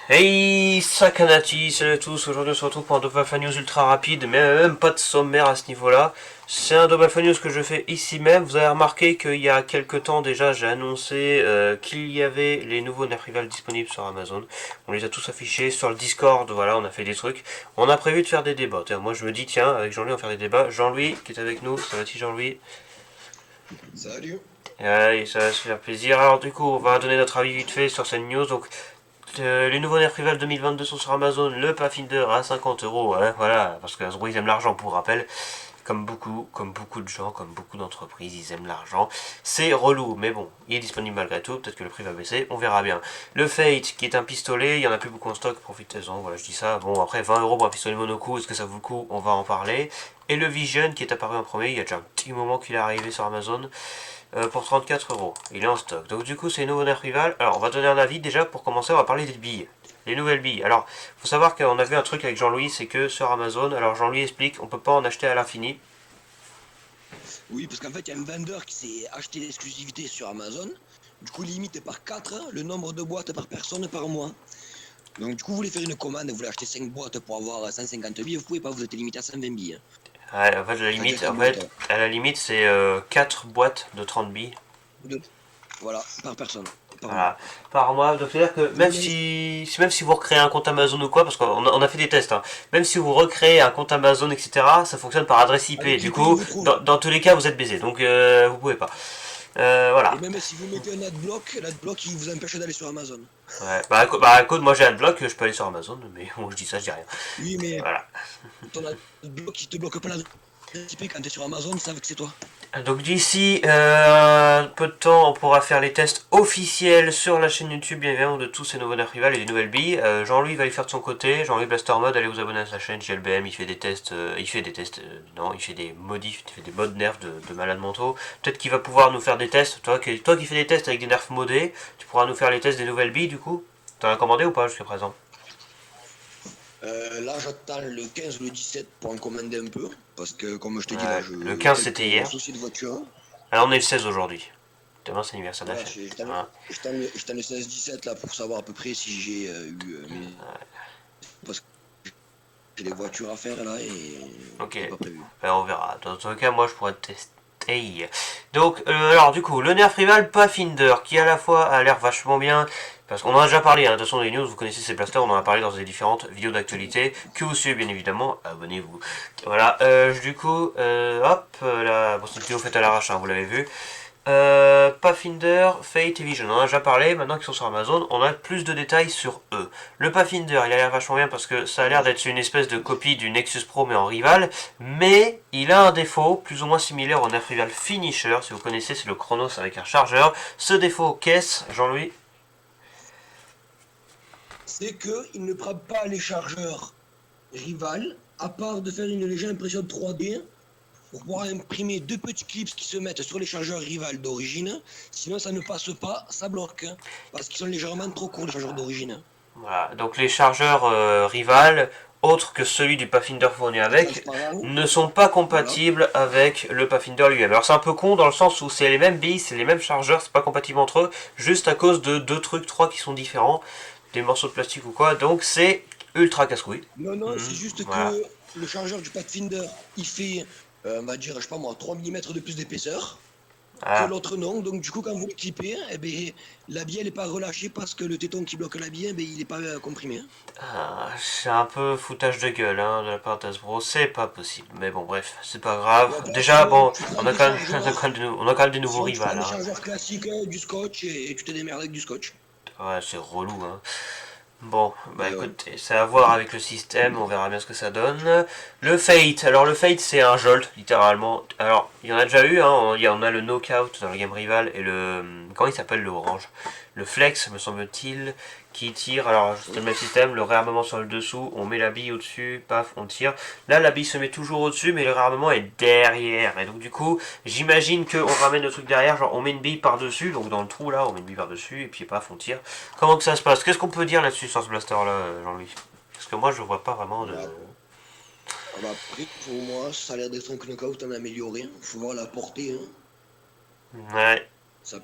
Hey Sakanati, salut à tous, aujourd'hui on se retrouve pour un Double Alpha News ultra rapide, mais même pas de sommaire à ce niveau-là. C'est un Double Alpha News que je fais ici même. Vous avez remarqué qu'il y a quelques temps déjà j'ai annoncé qu'il y avait les nouveaux nerfs rivales disponibles sur Amazon. On les a tous affichés sur le Discord, voilà, on a fait des trucs. On a prévu de faire des débats. Moi je me dis tiens, avec Jean-Louis on va faire des débats. Jean-Louis qui est avec nous, ça va-t-il Jean-Louis? Salut. Allez, ça va se faire plaisir. Alors du coup on va donner notre avis vite fait sur cette news. Donc les nouveaux nerfs rivales 2022 sont sur Amazon, le Pathfinder à 50 €, hein, voilà, parce que Hasbro ils aiment l'argent pour rappel, comme beaucoup de gens, comme beaucoup d'entreprises, ils aiment l'argent. C'est relou, mais bon, il est disponible malgré tout, peut-être que le prix va baisser, on verra bien. Le Fate, qui est un pistolet, il y en a plus beaucoup en stock, profitez-en, voilà, je dis ça. Bon, après 20 € pour un pistolet monocoup, est-ce que ça vaut le coup? On va en parler. Et le Vision, qui est apparu en premier, il y a déjà un petit moment qu'il est arrivé sur Amazon pour 34 €. Il est en stock. Donc du coup, c'est nouveau nerf rival. Alors, on va donner un avis déjà pour commencer. On va parler des billes. Les nouvelles billes. Alors, faut savoir qu'on a vu un truc avec Jean-Louis, c'est que sur Amazon, alors Jean-Louis explique, on peut pas en acheter à l'infini. Oui, parce qu'en fait, il y a un vendeur qui s'est acheté l'exclusivité sur Amazon. Du coup, limité par 4 le nombre de boîtes par personne par mois. Donc, du coup, vous voulez faire une commande, vous voulez acheter 5 boîtes pour avoir 150 billes, vous pouvez pas, vous êtes limité à 120 billes. Ouais, en fait, C'est-à-dire 4 boîtes. à la limite, c'est 4 boîtes de 30 billes. Deux. Voilà, par personne, par mois. Voilà, par mois. Donc c'est-à-dire que Vous voulez... même si vous recréez un compte Amazon ou quoi, parce qu'on a fait des tests, hein, même si vous recréez un compte Amazon, etc., ça fonctionne par adresse IP. Avec Du IP, il coup, vous trouve. dans tous les cas, vous êtes baisé. Donc vous pouvez pas. Et Voilà. même si vous mettez un adblock, il vous empêche d'aller sur Amazon. Ouais. Bah, code, moi j'ai Adblock, je peux aller sur Amazon, mais bon, je dis ça, je dis rien. Oui, mais Voilà. ton adblock, il te bloque pas l'adresse IP quand t'es sur Amazon, ça veut que c'est toi. Donc d'ici un peu de temps, on pourra faire les tests officiels sur la chaîne YouTube, bien évidemment, de tous ces nouveaux nerfs rivales et des nouvelles billes. Jean-Louis va les faire de son côté. Jean-Louis Blaster Mode, allez vous abonner à sa chaîne JLBM, il fait des tests, non, il fait des modifs, il fait des modes nerfs de malades mentaux. Peut-être qu'il va pouvoir nous faire des tests. Toi qui fais des tests avec des nerfs modés, tu pourras nous faire les tests des nouvelles billes du coup. T'en as commandé ou pas jusqu'à présent? Là, j'attends le 15 ou le 17 pour en commander un peu. Parce que, comme je t'ai dit, là, Ouais, le il y a 15 c'était quelques hier. soucis de voiture. Alors on est le 16 aujourd'hui. Demain c'est l'anniversaire de la Voilà, chaîne. j'attends Voilà. j'attends le 16-17 là pour savoir à peu près si j'ai eu mes. Parce que j'ai des voitures à faire là et Ok, c'est pas prévu. on verra. Dans tous les cas, moi je pourrais tester. Donc, alors du coup, le nerf rival Pathfinder, qui à la fois a l'air vachement bien, parce qu'on en a déjà parlé, hein, de toute façon des news, vous connaissez ces blasters, on en a parlé dans des différentes vidéos d'actualité, que vous suivez bien évidemment, abonnez-vous. Voilà, du coup, hop, là, bon, c'est une vidéo faite à l'arrache, hein, vous l'avez vu. Pathfinder, Fate et Vision, on en a déjà parlé, maintenant qu'ils sont sur Amazon, on a plus de détails sur eux. Le Pathfinder, il a l'air vachement bien parce que ça a l'air d'être une espèce de copie du Nexus Pro mais en rival, mais il a un défaut plus ou moins similaire au Nerf Rival Finisher, si vous connaissez, c'est le Chronos avec un chargeur. Ce défaut, qu'est-ce, Jean-Louis? C'est qu'il ne prend pas les chargeurs rival, à part de faire une légère impression 3D pour pouvoir imprimer deux petits clips qui se mettent sur les chargeurs rival d'origine. Sinon, ça ne passe pas, ça bloque. Parce qu'ils sont légèrement trop courts, les chargeurs d'origine. Voilà, donc les chargeurs rival, autres que celui du Pathfinder fourni avec, Transparent, ne sont pas voilà. compatibles avec le Pathfinder lui-même. Alors c'est un peu con dans le sens où c'est les mêmes billes, c'est les mêmes chargeurs, c'est pas compatible entre eux, juste à cause de deux trucs, trois qui sont différents, des morceaux de plastique ou quoi, donc c'est ultra casse-couille. Non, non, c'est juste Voilà. que le chargeur du Pathfinder, il fait, on va dire, je sais pas moi, 3 millimètres de plus d'épaisseur que Ah, l'autre non. Donc, du coup, quand vous l'équipez, eh ben, la bille, elle n'est pas relâchée parce que le téton qui bloque la bille, eh ben, il n'est pas comprimé. c'est un peu foutage de gueule hein, de la part d'Asbro, c'est pas possible. Mais bon, bref, c'est pas grave. Bon, parce Déjà, que bon, tu prends on a des quand même, chargeurs, on a quand même des nouveaux sinon tu prends rivales. des Hein. chargeurs classiques, du scotch, et tu te démerdes avec du scotch. Ouais, c'est relou. Hein. Bon, bah Et ouais. écoute, c'est à voir avec le système, on verra bien ce que ça donne. Le Fate, alors le Fate c'est un Jolt, littéralement. Alors, il y en a déjà eu, hein, on a le Knockout dans le game rival et le... Comment il s'appelle le orange? Le Flex, me semble-t-il, qui tire, alors c'est le même système, le réarmement sur le dessous, on met la bille au-dessus, paf, on tire. Là, la bille se met toujours au-dessus, mais le réarmement est derrière. Et donc du coup, j'imagine qu'on ramène le truc derrière, genre on met une bille par-dessus, donc dans le trou là, on met une bille par-dessus, et puis paf, on tire. Comment que ça se passe? Qu'est-ce qu'on peut dire là-dessus sur ce blaster là, Jean-Louis? Parce que moi je vois pas vraiment de. Bah, après, pour moi, ça a l'air d'être un knockout en amélioré. Faut voir la portée. Hein. Ouais. Ça,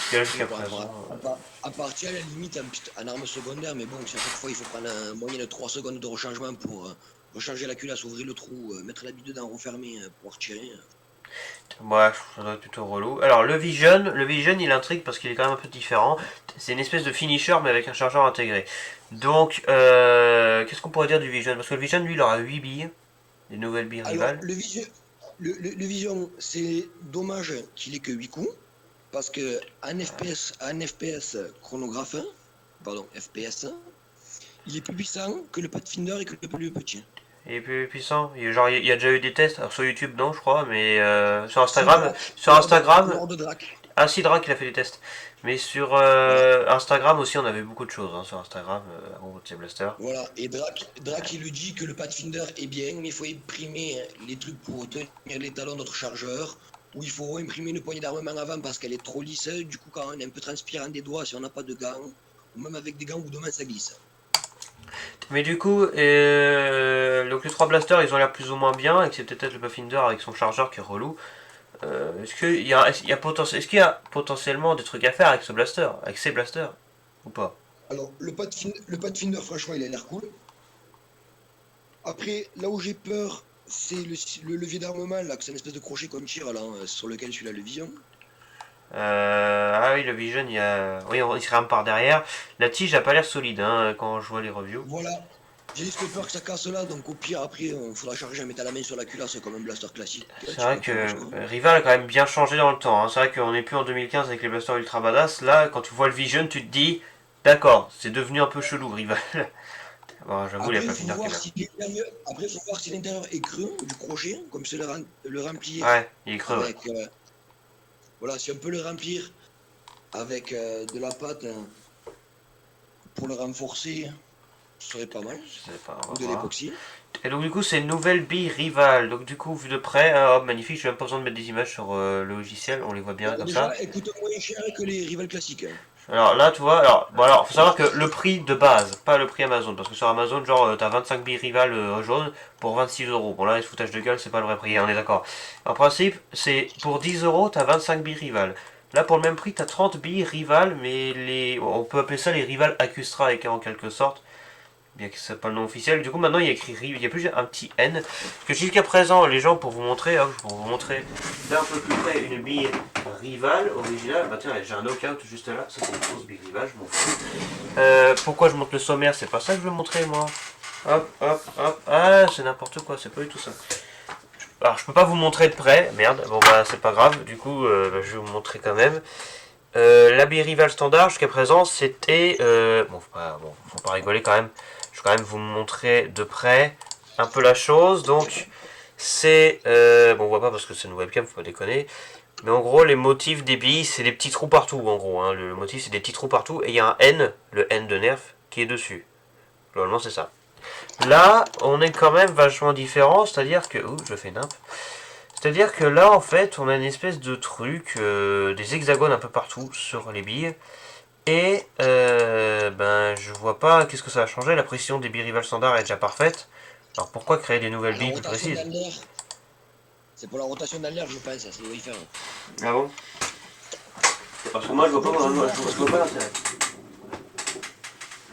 que là, jusqu'à Bon, présent. à partir à la limite en arme secondaire, mais bon, si à chaque fois il faut prendre un moyen de 3 secondes de rechargement pour recharger la culasse, ouvrir le trou, mettre la bille dedans, refermer, pouvoir tirer. Bref, ça doit être plutôt relou. Alors le Vision il intrigue parce qu'il est quand même un peu différent. C'est une espèce de finisher mais avec un chargeur intégré. Donc, qu'est-ce qu'on pourrait dire du Vision? Parce que le Vision lui il aura 8 billes, des nouvelles billes Alors, rivales. le Vision, c'est dommage qu'il ait que 8 coups, parce que un FPS chronographe, pardon, FPS, il est plus puissant que le Pathfinder et que le plus petit. Il est plus puissant. Genre il y a déjà eu des tests. Alors sur YouTube non je crois, mais sur Si, Instagram. Sur Instagram, lors de Drac. ah si Drake il a fait des tests. Mais sur Voilà. Instagram aussi on avait beaucoup de choses hein, sur Instagram, en gros de ces blasters. Voilà, et Drac il lui dit que le Pathfinder est bien, mais il faut imprimer les trucs pour tenir les talons de notre chargeur, ou il faut imprimer une poignée d'armement avant parce qu'elle est trop lisse, du coup quand on est un peu transpirant des doigts, si on n'a pas de gants, ou même avec des gants ou de main ça glisse. Mais du coup, donc les trois blasters ils ont l'air plus ou moins bien, excepté peut-être le Pathfinder avec son chargeur qui est relou. Est-ce qu'il y a potentiellement des trucs à faire avec ce blaster, avec ces blasters, ou pas? Alors, le Pathfinder, franchement, il a l'air cool. Après, là où j'ai peur, c'est le levier d'armement, là, que c'est une espèce de crochet qu'on tire, là, sur lequel celui-là, le vision. Ah oui, le Vision, oui, il se rame par derrière. La tige a pas l'air solide hein, quand je vois les reviews. Voilà. J'ai juste peur que ça casse là, donc au pire, après, il faudra charger un mettre à la main sur la culasse comme un blaster classique. C'est Tu vrai peux que faire machin. Rival a quand même bien changé dans le temps, hein. C'est vrai qu'on n'est plus en 2015 avec les blasters ultra badass. Là, quand tu vois le Vision, tu te dis, d'accord, c'est devenu un peu chelou, Rival. Bon, j'avoue, il n'y a Après, pas il faut Finder qui est voir bien. si l'intérieur, après, faut voir si l'intérieur est creux du crochet, comme c'est le remplir Ouais, il est creux, ouais. avec, voilà, si on peut le remplir avec de la pâte pour le renforcer, ce serait pas mal. Je sais pas, on Ou va de voir. l'époxy. Et donc du coup c'est une nouvelle bille Rival. Donc du coup vu de près, ah, hop, magnifique, j'ai même pas besoin de mettre des images sur le logiciel, on les voit bien Bon, comme ça. déjà, elle coûte moins cher que les rivales classiques, hein. Alors là tu vois, alors faut savoir que le prix de base, pas le prix Amazon, parce que sur Amazon genre t'as 25 billes Rival jaunes pour 26 euros. Bon là les foutages de gueule c'est pas le vrai prix, hein, on est d'accord. En principe c'est pour 10 euros t'as 25 billes Rival. Là pour le même prix t'as 30 billes Rival, mais on peut appeler ça les Rival Accustrike hein, en quelque sorte. Bien que ce soit pas le nom officiel. Du coup, maintenant, il y a écrit il y a plus un petit N. Que jusqu'à présent, les gens, pour vous montrer, hein, pour vous montrer d'un peu plus près une bille Rival originale. Bah tiens, j'ai un knockout juste là. Ça, c'est une grosse bille Rival, je m'en fous. Pourquoi je montre le sommaire? C'est pas ça que je veux montrer, moi. Hop, hop, hop. Ah, c'est n'importe quoi, c'est pas du tout ça. Alors, je peux pas vous montrer de près. Merde, bon, bah, c'est pas grave. Du coup, je vais vous montrer quand même. La bille Rival standard, jusqu'à présent, c'était. Bon, faut pas rigoler quand même. Je vais quand même vous montrer de près un peu la chose. Donc, c'est. Bon, on voit pas parce que c'est une webcam, faut pas déconner. Mais en gros, les motifs des billes, c'est des petits trous partout, en gros. Hein. Le motif, c'est des petits trous partout. Et il y a un N, le N de Nerf, qui est dessus. Globalement, c'est ça. Là, on est quand même vachement différent. C'est-à-dire que. Ouh, je fais nimp. C'est-à-dire que là, en fait, on a une espèce de truc, des hexagones un peu partout sur les billes. Et ben, je vois pas qu'est-ce que ça va changer. La précision des billes rivales standard est déjà parfaite. Alors pourquoi créer des nouvelles La billes plus rotation précises? dans l'air, c'est pour la rotation dans l'air, je pense, ça doit y faire. Ah bon? Parce que moi, je vois pas, Après, faut voir je parce vois pas l'intérêt.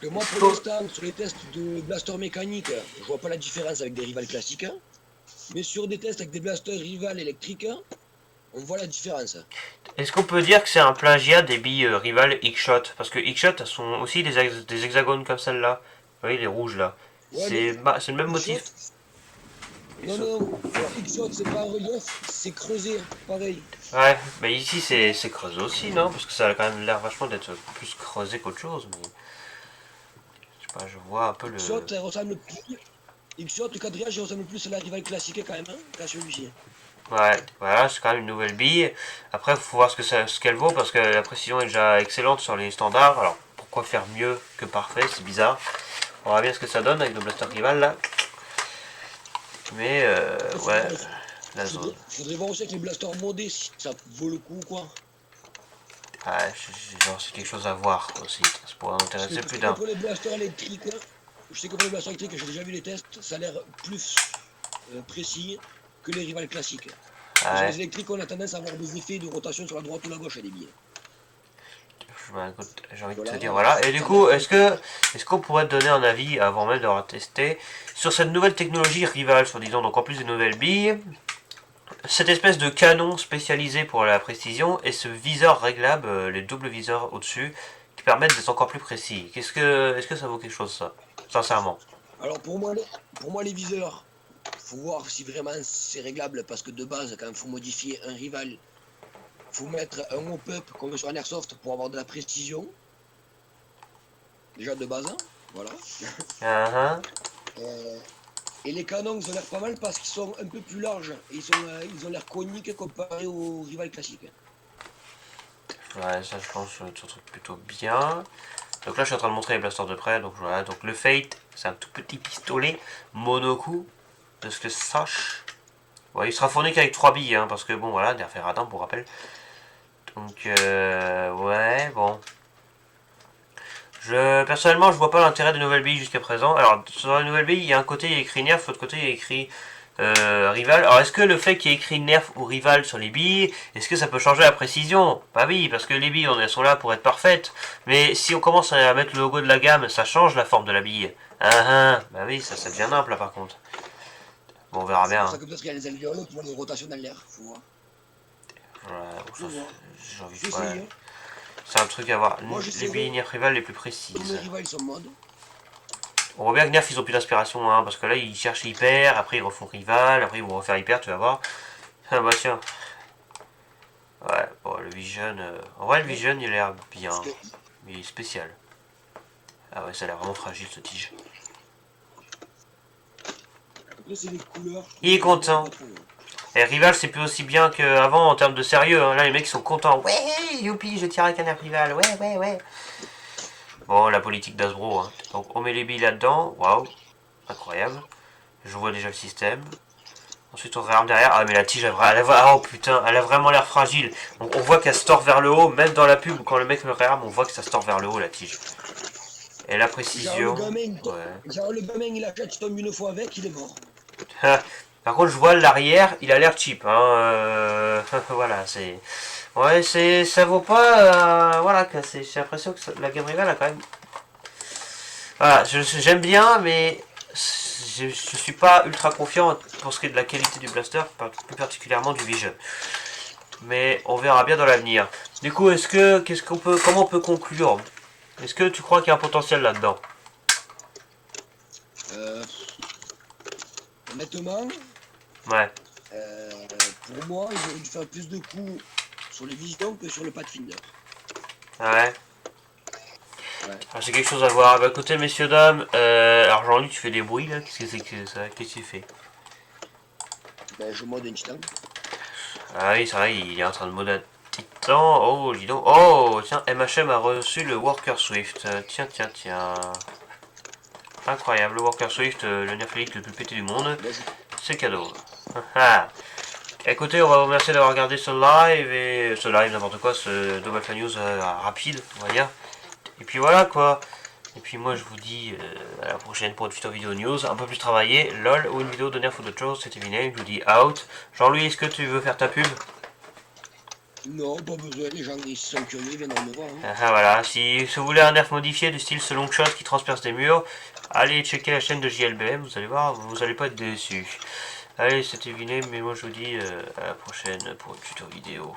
que moi, pour l'instant, sur les tests de blaster mécanique, je vois pas la différence avec des rivales classiques. Mais sur des tests avec des blasters rivales électriques, on voit la différence. Est-ce qu'on peut dire que c'est un plagiat des billes rivales X-Shot? Parce que X-Shot, elles sont aussi des hexagones comme celle-là. Vous voyez, les rouges là. Ouais, mais C'est le même X-Shot, motif. non, non, alors X-Shot, c'est pas en relief, c'est creusé, pareil. Ouais, mais ici c'est creusé aussi, non? Parce que ça a quand même l'air vachement d'être plus creusé qu'autre chose, mais je sais pas, je vois un peu le. X-Shot, elle ressemble plus. X-Shot, le quadrillage, il ressemble plus à la rivale classique quand même, hein, qu'à celui-ci. Ouais, voilà, c'est quand même une nouvelle bille. Après, il faut voir ce qu'elle vaut parce que la précision est déjà excellente sur les standards. Alors, pourquoi faire mieux que parfait? C'est bizarre. On verra bien ce que ça donne avec le blaster rival là. Mais Après, ouais, la zone. faudrait voir aussi avec les blasters modés si ça vaut le coup ou quoi. Ouais, genre, c'est quelque chose à voir aussi. Ça pourrait en Parce que intéresser je plus sais que d'un. pour les blasters électriques, je sais que pour les blasters électriques, j'ai déjà vu les tests, ça a l'air plus précis que les rivales classiques. Parce que sur Ouais. les électriques, on a tendance à avoir des effets de rotation sur la droite ou la gauche à des billets. bah, écoute, j'ai envie de te Voilà, dire voilà. Et du coup, est-ce qu'on pourrait te donner un avis avant même d'avoir testé sur cette nouvelle technologie Rival, soi-disant, donc en plus des nouvelles billes, cette espèce de canon spécialisé pour la précision et ce viseur réglable, les doubles viseurs au-dessus, qui permettent d'être encore plus précis. Est-ce que ça vaut quelque chose ça, sincèrement? Alors pour moi les viseurs, faut voir si vraiment c'est réglable parce que de base quand il faut modifier un rival, faut mettre un hop-up comme sur un airsoft pour avoir de la précision. Déjà de base, hein, voilà. Ah, Euh, et les canons ils ont l'air pas mal parce qu'ils sont un peu plus larges et ils ont l'air coniques comparé aux rivals classiques. ouais, ça je pense que c'est un truc plutôt bien. Donc là je suis en train de montrer les blasters de près, donc voilà, donc le Fate, c'est un tout petit pistolet monocoup, de ce que je sache. Ouais, il sera fourni qu'avec 3 billes, hein, parce que bon voilà, nerf et radin pour rappel. Donc ouais, bon. Personnellement, je vois pas l'intérêt des nouvelles billes jusqu'à présent. Alors, sur la nouvelle bille, il y a un côté il y a écrit Nerf, l'autre côté il y a écrit Rival. Alors, est-ce que le fait qu'il y ait écrit Nerf ou Rival sur les billes, est-ce que ça peut changer la précision? Bah oui, parce que les billes, elles sont là pour être parfaites. Mais si on commence à mettre le logo de la gamme, ça change la forme de la bille. Bah oui, ça devient nimble là par contre. Bon, on verra C'est bien, pour hein. ça que peut-être qu'il y a les alvéoles pour les rotations dans l'air, faut voir. Ouais, bon, Faut voir. j'ai envie Faut de... Ouais. essayer. Hein. C'est un truc à voir. Moi Les billes j'essaierai. Nerf Rival les plus Tous mes précises. rivals sont mode. On voit bien que Nerf ils ont plus d'inspiration, hein, parce que là ils cherchent hyper, après ils refont rival, après ils vont refaire hyper, tu vas voir. Ah bah tiens. Ouais, bon le Vision. En vrai le Ouais. Vision il a l'air bien. Parce que Mais il est spécial. Ah ouais, ça a l'air vraiment fragile ce tige. après c'est les couleurs, je Il est trouve que c'est content. pas trop. Et Rival c'est plus aussi bien qu'avant en termes de sérieux, hein. Là les mecs ils sont contents. Ouais, youpi, je tire avec un Nerf Rival, ouais, ouais, ouais. Bon, la politique d'Asbro, hein. Donc on met les billes là-dedans, waouh, incroyable. Je vois déjà le système. Ensuite on réarme derrière. Ah mais la tige oh putain, elle a vraiment l'air fragile. On voit qu'elle se tord vers le haut, même dans la pub quand le mec me réarme, on voit que ça se tord vers le haut la tige. Et la Genre le précision. gamin, Ouais. genre le gamin il achète, il tombe une fois avec, il est mort. Par contre je vois l'arrière, il a l'air cheap. Hein. Voilà, c'est. Ouais, c'est. Ça vaut pas. Voilà, j'ai l'impression que la gamme rivale a quand même. Voilà, j'aime bien, mais je suis pas ultra confiant pour ce qui est de la qualité du blaster, plus particulièrement du Vision. Mais on verra bien dans l'avenir. Du coup, comment on peut conclure? Est-ce que tu crois qu'il y a un potentiel là-dedans? Euh, honnêtement, Ouais, euh, pour moi, ils auraient dû faire plus de coups sur les visions que sur le Pathfinder. ouais. Ouais. Alors, j'ai quelque chose à voir. Bah écoutez, messieurs, dames, alors Jean-Luc, tu fais des bruits là? Qu'est-ce que c'est que ça? Qu'est-ce que tu fais? Ben, je mode un titan. Ah oui, c'est vrai, il est en train de modder un titan. Oh, dis donc. Oh, tiens, MHM a reçu le Worker Swift. Tiens, tiens, tiens. Incroyable, le Worker Swift, le nerf élite le plus pété du monde. Ben, C'est cadeau. Ah. Écoutez, on va vous remercier d'avoir regardé ce live et n'importe quoi, ce Double Fly News rapide, on va dire. Et puis voilà quoi. Et puis moi je vous dis à la prochaine pour une future vidéo news, un peu plus travaillée, lol, ou une vidéo de nerf ou d'autre chose, c'était Vinay, je vous dis out. Jean-Louis, est-ce que tu veux faire ta pub? non, pas besoin, les gens ils sont curieux, ils viendront me voir. Hein. Voilà, si vous voulez un nerf modifié du style ce long shot qui transperce des murs, allez checker la chaîne de JLBM, vous allez voir, vous allez pas être déçus. Allez, c'était Vinay, mais moi je vous dis à la prochaine pour une future vidéo.